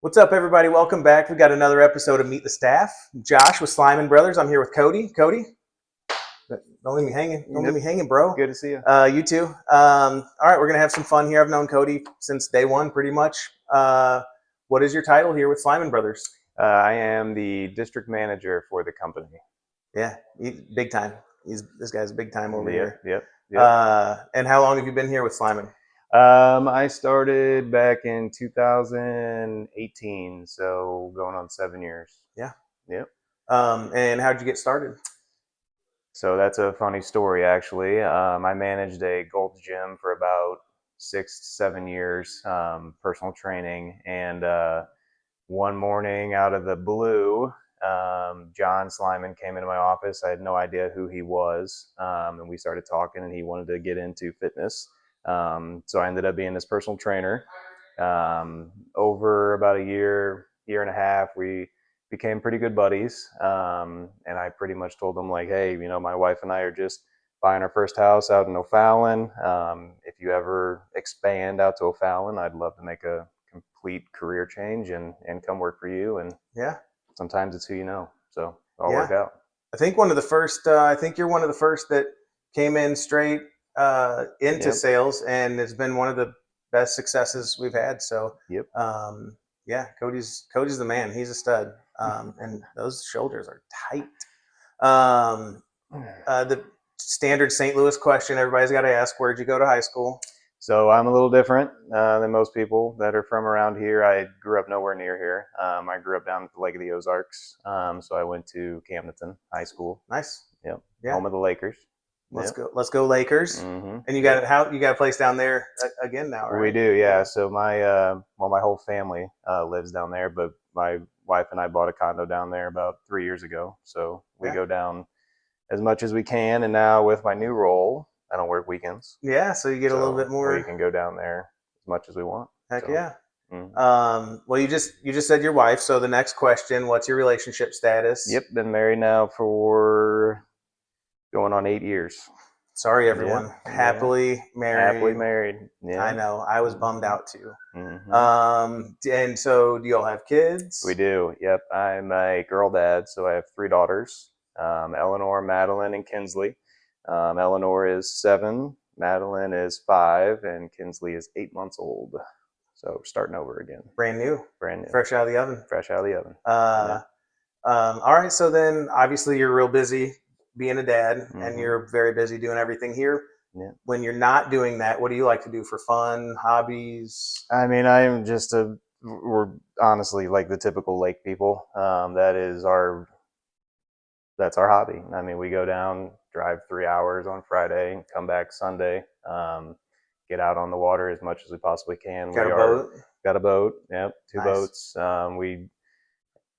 What's up, everybody? Welcome back. We got another episode of Meet the Staff. Josh with Slyman Brothers. I'm here with Cody. Cody, don't leave me hanging. Don't leave me hanging, bro. Good to see you. You too. All right, we're gonna have some fun here. I've known Cody since day one, pretty much. What is your title here with Slyman Brothers? I am the district manager for the company. Yeah, big time. This guy's big time over here. Yep. And how long have you been here with Slyman? I started back in 2018, so going on 7 years. Yeah. Yep. And how'd you get started? So that's a funny story, actually. I managed a Gold's Gym for about 6 to 7 years, personal training, and one morning out of the blue, John Slyman came into my office. I had no idea who he was, and we started talking, and he wanted to get into fitness. So I ended up being his personal trainer. Over about a year and a half, we became pretty good buddies. And I pretty much told him, like, hey, my wife and I are just buying our first house out in O'Fallon. If you ever expand out to O'Fallon, I'd love to make a complete career change and come work for you. And yeah, sometimes it's who you know. So it'll work out. I think one of the first, I think you're one of the first that came in straight into sales, and it's been one of the best successes we've had. So yeah, Cody's the man. He's a stud. And those shoulders are tight. The standard St. Louis question everybody's got to ask: where'd you go to high school? So I'm a little different than most people that are from around here. I grew up nowhere near here. I grew up down at the Lake of the Ozarks. So I went to Camdenton High School. Nice. Yep. Yeah. Home of the Lakers. Let's go Lakers. Mm-hmm. And you got a place down there again now, right? We do, yeah. So my whole family lives down there, but my wife and I bought a condo down there about 3 years ago. So we go down as much as we can. And now with my new role, I don't work weekends. Yeah, so you get a little bit more. We can go down there as much as we want. Heck yeah. Mm-hmm. Well, you just said your wife. So the next question: what's your relationship status? Yep, been married now for going on 8 years. Sorry, everyone. Yeah. Happily married. Yeah. I know. I was bummed out too. Mm-hmm. And so, do y'all have kids? We do. Yep. I'm a girl dad, so I have 3 daughters: Eleanor, Madeline, and Kinsley. Eleanor is 7, Madeline is 5, and Kinsley is 8 months old. So we're starting over again. Brand new. Fresh out of the oven. All right. So then, obviously, you're real busy being a dad, and you're very busy doing everything here. Yeah. When you're not doing that, what do you like to do for fun, hobbies? I mean, I am just we're honestly like the typical lake people. That's our hobby. I mean, we go down, drive 3 hours on Friday, come back Sunday, get out on the water as much as we possibly can. Got a boat? Got a boat. Yep. 2 boats.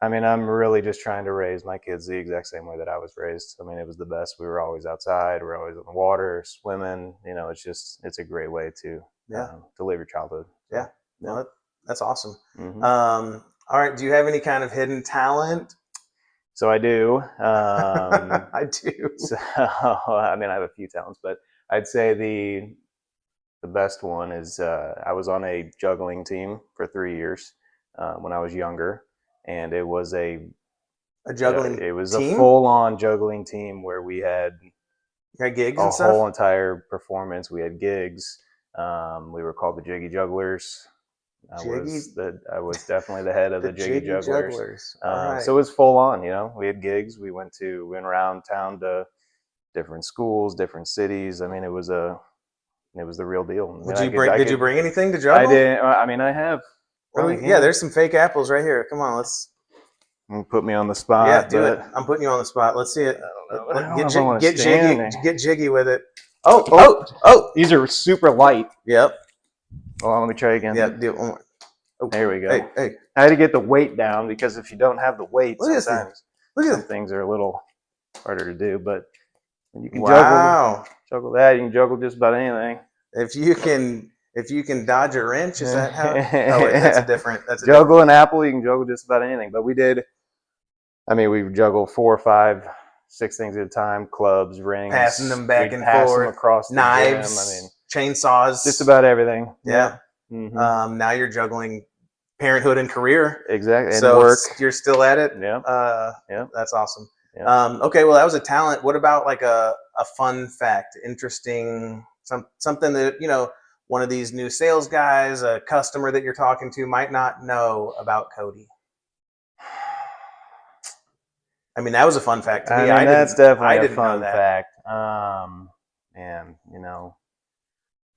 I'm really just trying to raise my kids the exact same way that I was raised. I mean, it was the best. We were always outside. We were always on the water, swimming. It's a great way to live your childhood. So, yeah. No, that's awesome. Mm-hmm. All right. Do you have any kind of hidden talent? So I do. I do. So, I have a few talents, but I'd say the best one is I was on a juggling team for 3 years when I was younger. And it was a juggling it was team? A full-on juggling team where we had gigs and stuff? A whole entire performance. We had gigs. We were called the Jiggy Jugglers. I was definitely the head of the Jiggy Jugglers. Right. So it was full on. We had gigs. We went around town to different schools, different cities. I mean, it was the real deal. Did you bring anything to juggle? I didn't. I have. There's some fake apples right here. Come on, let's. Put me on the spot. Yeah, do it. I'm putting you on the spot. Let's see it. Get jiggy with it. Oh! These are super light. Yep. Hold on, let me try again. Yep. Do it one more. Oh, there we go. Hey. I had to get the weight down because if you don't have the weight, sometimes some things are a little harder to do. But you can juggle that. You can juggle just about anything. If you can dodge a wrench, is that how? Oh, wait, that's a different. Juggle an apple, you can juggle just about anything. But we juggle 4, 5, 6 things at a time. Clubs, rings, passing them back and forth, across the knives, gym. chainsaws, just about everything. Yeah. Mm-hmm. Now you're juggling parenthood and career. Exactly. And so work. You're still at it. Yeah. That's awesome. Yeah. Okay, well, that was a talent. What about like a fun fact, interesting, something that, you know, one of these new sales guys, a customer that you're talking to might not know about Cody? I mean, that was a fun fact to me. I mean, that's definitely a didn't know fun that. fact. And you know,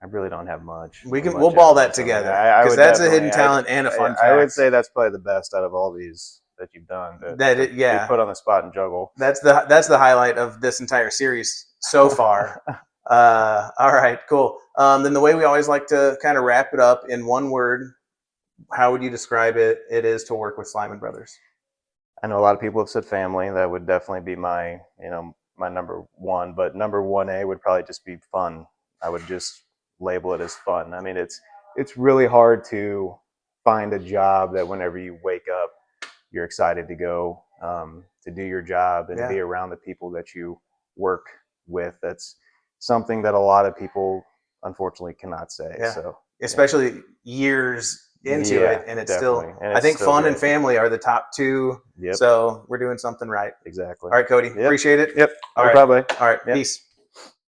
I really don't have much. We'll ball that together, because that's a hidden talent and a fun fact. I would say that's probably the best out of all these that you've done. To be put on the spot and juggle. That's the highlight of this entire series so far. All right, cool. Then the way we always like to kind of wrap it up in one word, how would you describe it? It is to work with Slyman Brothers. I know a lot of people have said family. That would definitely be my, my number one. But number 1A would probably just be fun. I would just label it as fun. I mean, it's really hard to find a job that whenever you wake up, you're excited to go to do your job and be around the people that you work with. That's something that a lot of people unfortunately cannot say. Yeah. So especially years into it, and it's definitely. Still. And I think fun and family are the top two. Yep. So we're doing something right. Exactly. All right, Cody. Appreciate it. Yep. All right. Probably. All right. Yep. Peace.